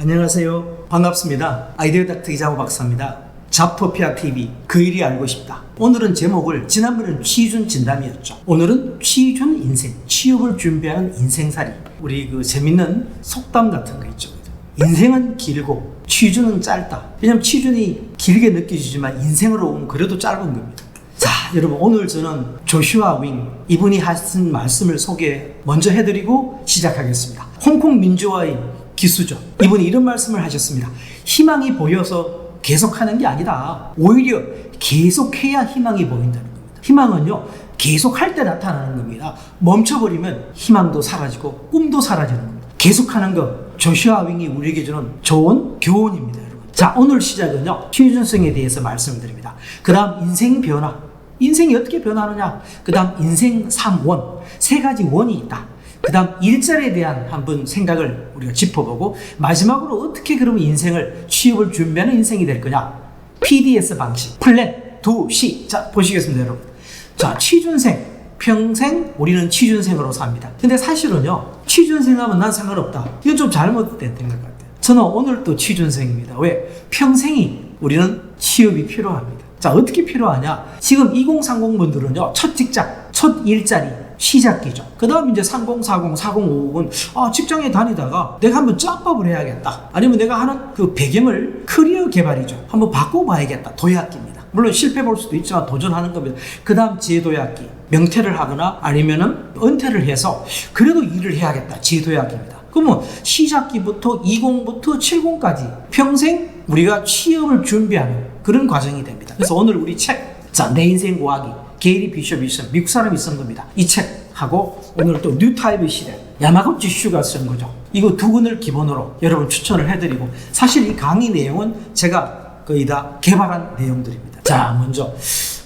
안녕하세요. 반갑습니다. 아이디어 닥터 이장호 박사입니다. 잡토피아 TV 그 일이 알고 싶다. 오늘은 제목을, 지난번에는 취준 진담이었죠. 오늘은 취준 인생, 취업을 준비하는 인생살이. 우리 그 재밌는 속담 같은 거 있죠. 인생은 길고 취준은 짧다. 왜냐면 취준이 길게 느껴지지만 인생으로 보면 그래도 짧은 겁니다. 자, 여러분, 오늘 저는 조슈아 윙 이분이 하신 말씀을 먼저 해드리고 시작하겠습니다. 홍콩 민주화의 기수죠. 이분이 이런 말씀을 하셨습니다. 희망이 보여서 계속하는 게 아니다. 오히려 계속해야 희망이 보인다는 겁니다. 희망은요, 계속할 때 나타나는 겁니다. 멈춰버리면 희망도 사라지고 꿈도 사라지는 겁니다. 계속하는 것, 조슈아 윙이 우리에게 주는 좋은 교훈입니다, 여러분. 자, 오늘 시작은요, 취준생에 대해서 말씀드립니다. 그 다음 인생 변화. 인생이 어떻게 변하느냐? 그 다음 인생 3원. 세 가지 원이 있다. 그 다음 일자리에 대한 한번 생각을 우리가 짚어보고, 마지막으로 어떻게 그러면 인생을, 취업을 준비하는 인생이 될 거냐? PDS 방식, 플랜, 2C. 자, 보시겠습니다, 여러분. 자, 취준생. 평생 우리는 취준생으로 삽니다. 근데 사실은요, 취준생 하면 난 상관없다. 이건 좀 잘못된 것 같아요. 저는 오늘 또 취준생입니다. 왜? 평생이 우리는 취업이 필요합니다. 자, 어떻게 필요하냐? 지금 2030분들은요, 첫 직장, 첫 일자리, 시작기죠. 그 다음 이제 3040, 4050은 직장에 다니다가 내가 한번 짬밥을 해야겠다. 아니면 내가 하는 그 배경을 커리어 개발이죠. 한번 바꿔봐야겠다. 도약기입니다. 물론 실패 볼 수도 있지만 도전하는 겁니다. 그 다음 제도약기. 명퇴를 하거나 아니면은 은퇴를 해서 그래도 일을 해야겠다. 제도약기입니다. 그러면 시작기부터 20부터 70까지 평생 우리가 취업을 준비하는 그런 과정이 됩니다. 그래서 오늘 우리 책, 자, 내 인생 고하기, 게리 비숍이 쓴, 미국 사람이 쓴 겁니다. 이 책하고 오늘 또 뉴타입의 시대, 야마구치 슈가 쓴 거죠. 이거 두 권을 기본으로 여러분 추천을 해드리고, 사실 이 강의 내용은 제가 거의 다 개발한 내용들입니다. 자, 먼저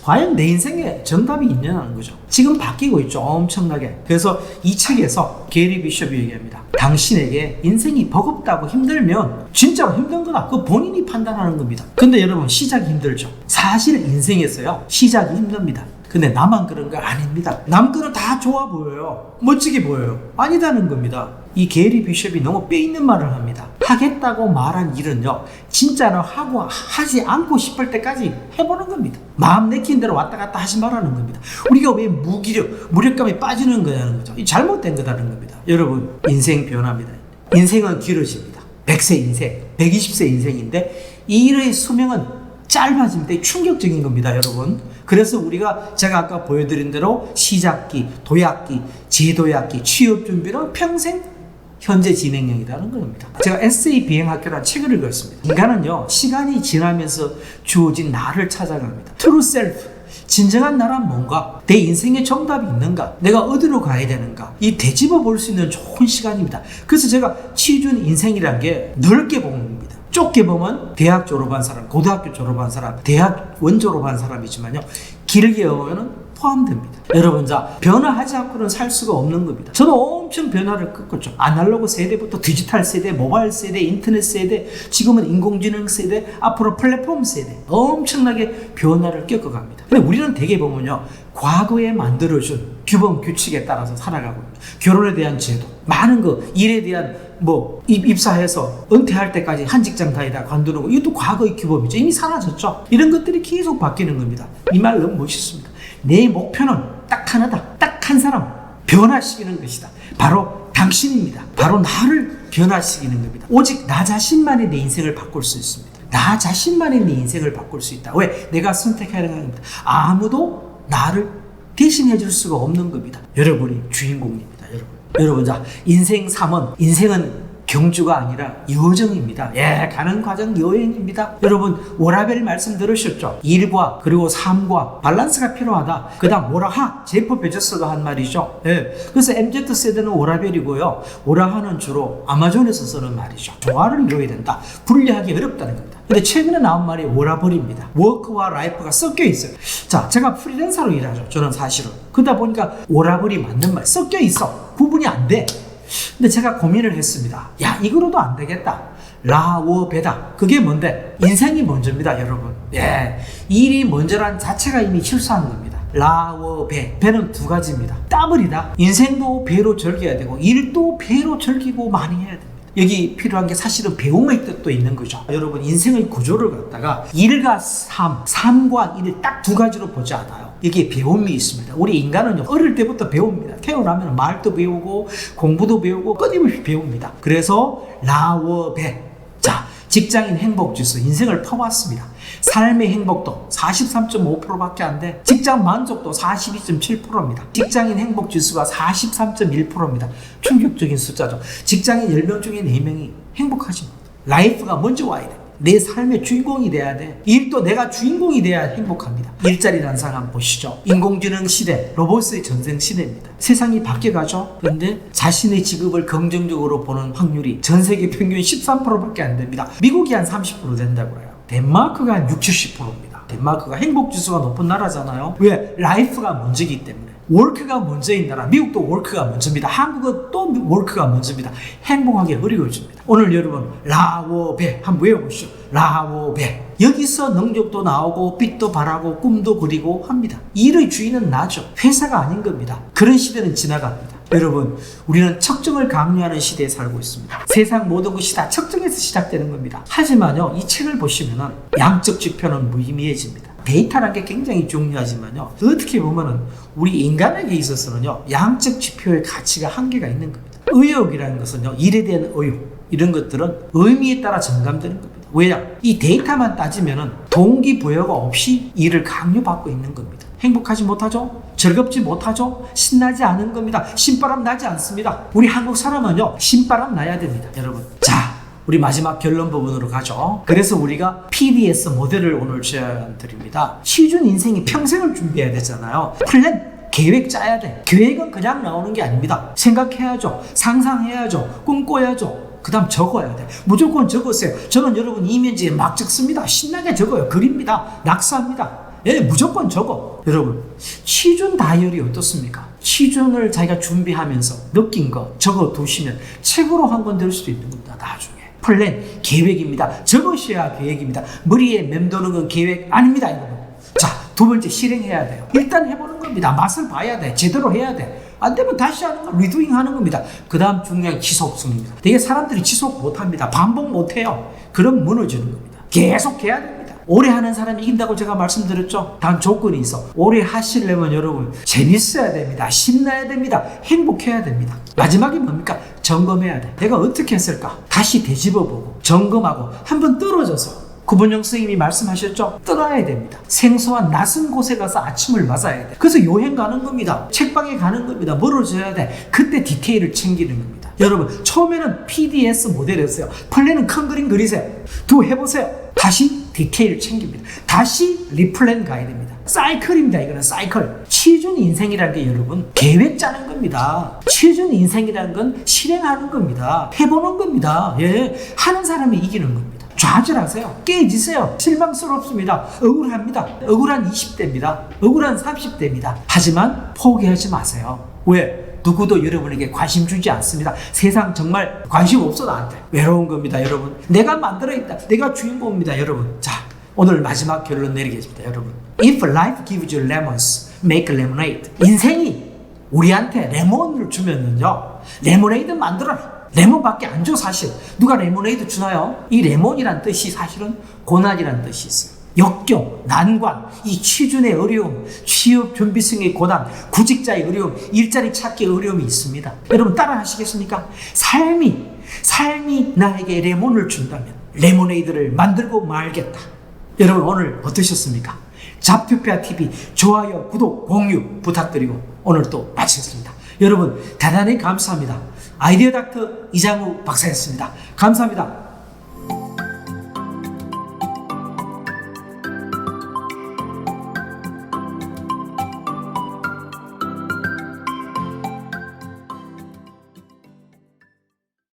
과연 내 인생에 정답이 있냐는 거죠. 지금 바뀌고 있죠, 엄청나게. 그래서 이 책에서 게리 비숍이 얘기합니다. 당신에게 인생이 버겁다고 힘들면 진짜로 힘든 거다. 그거 본인이 판단하는 겁니다. 근데 여러분, 시작이 힘들죠. 사실 인생에서요, 시작이 힘듭니다. 근데 나만 그런 거 아닙니다. 남 거는 다 좋아 보여요. 멋지게 보여요. 아니다는 겁니다. 이 게리 비숍이 너무 뼈 있는 말을 합니다. 하겠다고 말한 일은요, 진짜로 하지 않고 싶을 때까지 해보는 겁니다. 마음 내키는 대로 왔다 갔다 하지 말라는 겁니다. 우리가 왜 무력감에 빠지는 거냐는 거죠. 이 잘못된 거다는 겁니다. 여러분, 인생 변화입니다. 인생은 길어집니다. 100세 인생, 120세 인생인데 이 일의 수명은 짧아집니다. 충격적인 겁니다, 여러분. 그래서 제가 아까 보여드린 대로 시작기, 도약기, 제도약기, 취업 준비는 평생 현재 진행형이라는 겁니다. 제가 에세이 비행학교라는 책을 읽었습니다. 인간은요, 시간이 지나면서 주어진 나를 찾아갑니다. True Self, 진정한 나란 뭔가, 내 인생에 정답이 있는가, 내가 어디로 가야 되는가, 이 되짚어 볼 수 있는 좋은 시간입니다. 그래서 제가 취준 인생이란 게 넓게 보는 겁니다. 좁게 보면 대학 졸업한 사람, 고등학교 졸업한 사람, 대학원 졸업한 사람이지만요, 길게 보면은 포함됩니다. 여러분, 자, 변화하지 않고는 살 수가 없는 겁니다. 저는 엄청 변화를 겪었죠. 아날로그 세대부터 디지털 세대, 모바일 세대, 인터넷 세대, 지금은 인공지능 세대, 앞으로 플랫폼 세대, 엄청나게 변화를 겪어갑니다. 근데 우리는 대개 보면요, 과거에 만들어준 규범, 규칙에 따라서 살아가고 있습니다. 결혼에 대한 제도, 많은 거, 일에 대한 입사해서 은퇴할 때까지 한 직장 다니다 관두는 거, 이것도 과거의 규범이죠. 이미 사라졌죠. 이런 것들이 계속 바뀌는 겁니다. 이 말 너무 멋있습니다. 내 목표는 딱 하나다. 딱 한 사람 변화시키는 것이다. 바로 당신입니다. 바로 나를 변화시키는 겁니다. 오직 나 자신만이 내 인생을 바꿀 수 있습니다. 나 자신만이 내 인생을 바꿀 수 있다. 왜? 내가 선택하는 겁니다. 아무도 나를 대신해 줄 수가 없는 겁니다. 여러분이 주인공입니다. 여러분, 자, 인생 3원. 인생은 경주가 아니라 여정입니다. 예, 가는 과정 여행입니다. 여러분, 워라벨 말씀 들으셨죠? 일과 그리고 삶과 밸런스가 필요하다. 그 다음 오라하, 제프 베조스가 한 말이죠. 예, 그래서 MZ 세대는 워라벨이고요, 오라하는 주로 아마존에서 쓰는 말이죠. 조화를 이루어야 된다. 분리하기 어렵다는 겁니다. 근데 최근에 나온 말이 워라벨입니다. 워크와 라이프가 섞여 있어요. 자, 제가 프리랜서로 일하죠. 저는 사실은. 그러다 보니까 워라벨이 맞는 말, 섞여 있어. 구분이 안 돼. 근데 제가 고민을 했습니다. 야, 이거로도 안 되겠다. 라워베다. 그게 뭔데? 인생이 먼저입니다, 여러분. 예, 일이 먼저란 자체가 이미 실수하는 겁니다. 라워배. 배는 두 가지입니다. 더블이다. 인생도 배로 즐겨야 되고 일도 배로 즐기고 많이 해야 됩니다. 여기 필요한 게 사실은 배움의 뜻도 있는 거죠. 여러분 인생의 구조를 갖다가 일과 삶, 삶과 일 딱 두 가지로 보지 않아요. 여기에 배움이 있습니다. 우리 인간은요 어릴 때부터 배웁니다. 태어나면 말도 배우고 공부도 배우고 끊임없이 배웁니다. 그래서 라워베, 자 직장인 행복지수 인생을 퍼봤습니다. 삶의 행복도 43.5%밖에 안 돼. 직장 만족도 42.7%입니다. 직장인 행복지수가 43.1%입니다. 충격적인 숫자죠. 직장인 10명 중에 4명이 행복하지 못해. 라이프가 먼저 와야 돼. 내 삶의 주인공이 돼야 돼. 일도 내가 주인공이 돼야 행복합니다. 일자리 난상 한번 보시죠. 인공지능 시대, 로봇의 전생 시대입니다. 세상이 바뀌어가죠. 그런데 자신의 직업을 긍정적으로 보는 확률이 전 세계 평균 13%밖에 안 됩니다. 미국이 한 30% 된다고 해요. 덴마크가 한 60, 70%입니다. 덴마크가 행복지수가 높은 나라잖아요. 왜? 라이프가 먼저이기 때문에. 월크가 먼저인 나라. 미국도 월크가 먼저입니다. 한국은 또 월크가 먼저입니다. 행복하기 어려워집니다. 오늘 여러분 라워베 한번 외워보시죠. 라워베. 여기서 능력도 나오고 빛도 발하고 꿈도 그리고 합니다. 일의 주인은 나죠. 회사가 아닌 겁니다. 그런 시대는 지나갑니다. 여러분 우리는 척정을 강요하는 시대에 살고 있습니다. 세상 모든 것이 다 척정에서 시작되는 겁니다. 하지만요 이 책을 보시면 양적 지표는 무의미해집니다. 데이터라는 게 굉장히 중요하지만요 어떻게 보면은 우리 인간에게 있어서는요 양적 지표의 가치가 한계가 있는 겁니다. 의욕이라는 것은요 일에 대한 의욕 이런 것들은 의미에 따라 정감되는 겁니다. 왜냐? 이 데이터만 따지면은 동기부여가 없이 일을 강요받고 있는 겁니다. 행복하지 못하죠? 즐겁지 못하죠? 신나지 않은 겁니다. 신바람 나지 않습니다. 우리 한국 사람은요 신바람 나야 됩니다. 여러분 자 우리 마지막 결론 부분으로 가죠. 그래서 우리가 PDS 모델을 오늘 제안드립니다. 취준 인생이 평생을 준비해야 되잖아요. 플랜 계획 짜야 돼. 계획은 그냥 나오는 게 아닙니다. 생각해야죠. 상상해야죠. 꿈꿔야죠. 그 다음 적어야 돼. 무조건 적으세요. 저는 여러분 이면지에 막 적습니다. 신나게 적어요. 그립니다. 낙서합니다. 예, 무조건 적어. 여러분 취준 다이어리 어떻습니까? 취준을 자기가 준비하면서 느낀 거 적어 두시면 책으로 한 권 될 수도 있는 겁니다. 나중에. 플랜, 계획입니다. 적으셔야 계획입니다. 머리에 맴도는 건 계획 아닙니다. 여러분. 자, 두 번째 실행해야 돼요. 일단 해보는 겁니다. 맛을 봐야 돼. 제대로 해야 돼. 안 되면 다시 하는 거, 리도잉 하는 겁니다. 그 다음 중요한 지속성입니다. 되게 사람들이 지속 못합니다. 반복 못해요. 그럼 무너지는 겁니다. 계속 해야 됩니다. 오래 하는 사람이 이긴다고 제가 말씀드렸죠. 단 조건이 있어. 오래 하시려면 여러분 재밌어야 됩니다. 신나야 됩니다. 행복해야 됩니다. 마지막이 뭡니까? 점검해야 돼. 내가 어떻게 했을까? 다시 되짚어보고 점검하고 한번 떨어져서 구본영 선생님이 말씀하셨죠? 떠나야 됩니다. 생소한 낯선 곳에 가서 아침을 맞아야 돼. 그래서 여행 가는 겁니다. 책방에 가는 겁니다. 멀어져야 돼. 그때 디테일을 챙기는 겁니다. 여러분 처음에는 PDS 모델이었어요. 플랜은 큰 그림 그리세요. 두 해보세요. 다시 디테일을 챙깁니다. 다시 리플랜 가야 됩니다. 사이클입니다. 이거는 사이클. 취준 인생이라는 게 여러분 계획 짜는 겁니다. 취준 인생이라는 건 실행하는 겁니다. 해보는 겁니다. 예, 하는 사람이 이기는 겁니다. 좌절하세요. 깨지세요. 실망스럽습니다. 억울합니다. 억울한 20대입니다. 억울한 30대입니다. 하지만 포기하지 마세요. 왜? 누구도 여러분에게 관심 주지 않습니다. 세상 정말 관심 없어 나한테. 외로운 겁니다, 여러분. 내가 만들어 있다. 내가 주인공입니다, 여러분. 자, 오늘 마지막 결론 내리겠습니다, 여러분. If life gives you lemons, make lemonade. 인생이 우리한테 레몬을 주면은요, 레모네이드 만들어라. 레몬밖에 안 줘, 사실. 누가 레모네이드 주나요? 이 레몬이란 뜻이 사실은 고난이란 뜻이 있어요. 역경, 난관, 이 취준의 어려움, 취업 준비생의 고난, 구직자의 어려움, 일자리 찾기의 어려움이 있습니다. 여러분 따라 하시겠습니까? 삶이 나에게 레몬을 준다면 레모네이드를 만들고 말겠다. 여러분 오늘 어떠셨습니까? 잡투페아TV 좋아요, 구독, 공유 부탁드리고 오늘 또 마치겠습니다. 여러분 대단히 감사합니다. 아이디어 닥터 이장우 박사였습니다. 감사합니다.